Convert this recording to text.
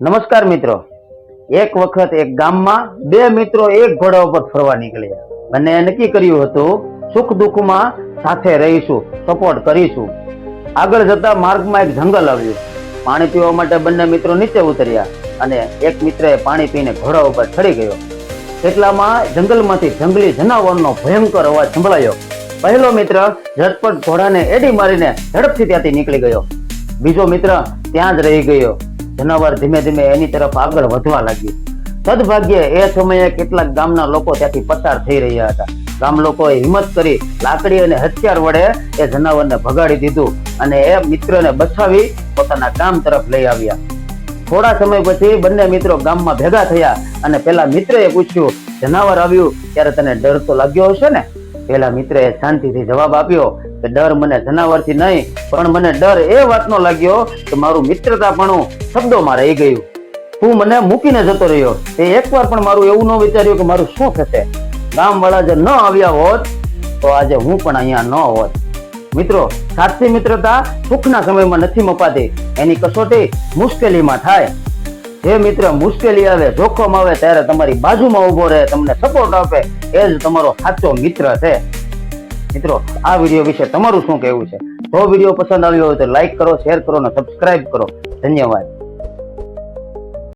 નમસ્કાર મિત્રો, એક વખત એક ગામમાં બે મિત્રો એક ઘોડા ઉપર ફરવા નીકળ્યા. બંને નક્કી કર્યું હતું સુખ દુઃખમાં સાથે રહીશું, સપોર્ટ કરીશું. આગળ જતા માર્ગમાં એક જંગલ આવ્યું. પાણી પીવા માટે બંને મિત્રો નીચે ઉતર્યા અને એક મિત્રએ પાણી પીને ઘોડા ઉપર ચડી ગયો. એટલામાં જંગલમાંથી જંગલી જનાવરનો ભયંકર અવાજ સંભળાયો. પહેલો મિત્ર ઝટપટ ઘોડાને એડી મારીને ઝડપથી ત્યાંથી નીકળી ગયો. બીજો મિત્ર ત્યાં જ રહી ગયો. જનાવર ધીમે ધીમે એની તરફ આગળ વધવા લાગ્યું. સદભાગ્યે એ સમયે કેટલાક ગામના લોકો ત્યાંથી પસાર થઈ રહ્યા હતા. ગામ લોકોએ હિંમત કરી લાકડી અને હથિયાર વડે એ જનાવરને ભગાડી દીધું અને એ મિત્રને બચાવી પોતાના ગામ તરફ લઈ આવ્યા. થોડા સમય પછી બંને મિત્રો ગામમાં ભેગા થયા અને પેલા મિત્રએ પૂછ્યું, જનાવર આવ્યું ત્યારે તને ડર તો લાગ્યો હશે ને? પેલા મિત્રએ શાંતિથી જવાબ આપ્યો કે ડર મને જનાવરથી નહીં, પણ મને ડર એ વાતનો લાગ્યો કે મારું મિત્રતાપણું શબ્દોમાં રહી ગયું. તું મને મૂકીને જતો રહ્યો. તે એકવાર પણ મારું એવું ન વિચાર્યું કે મારું શું થશે. ગામ વાળા જો ન આવ્યા હોત તો આજે હું પણ અહીંયા ન હોત. મિત્રો, સાચી મિત્રતા સુખના સમયમાં નથી મપાતી, એની કસોટી મુશ્કેલીમાં થાય. જે મિત્ર મુશ્કેલી આવે, જોખમ આવે ત્યારે તમારી બાજુમાં ઉભો રહે, તમને સપોર્ટ આપે, એ જ તમારો સાચો મિત્ર છે. મિત્રો, આ વિડીયો વિશે તમારું શું કહેવું છે? જો વિડીયો પસંદ આવ્યો હોય તો લાઈક કરો, શેર કરો અને સબસ્ક્રાઇબ કરો. ધન્યવાદ.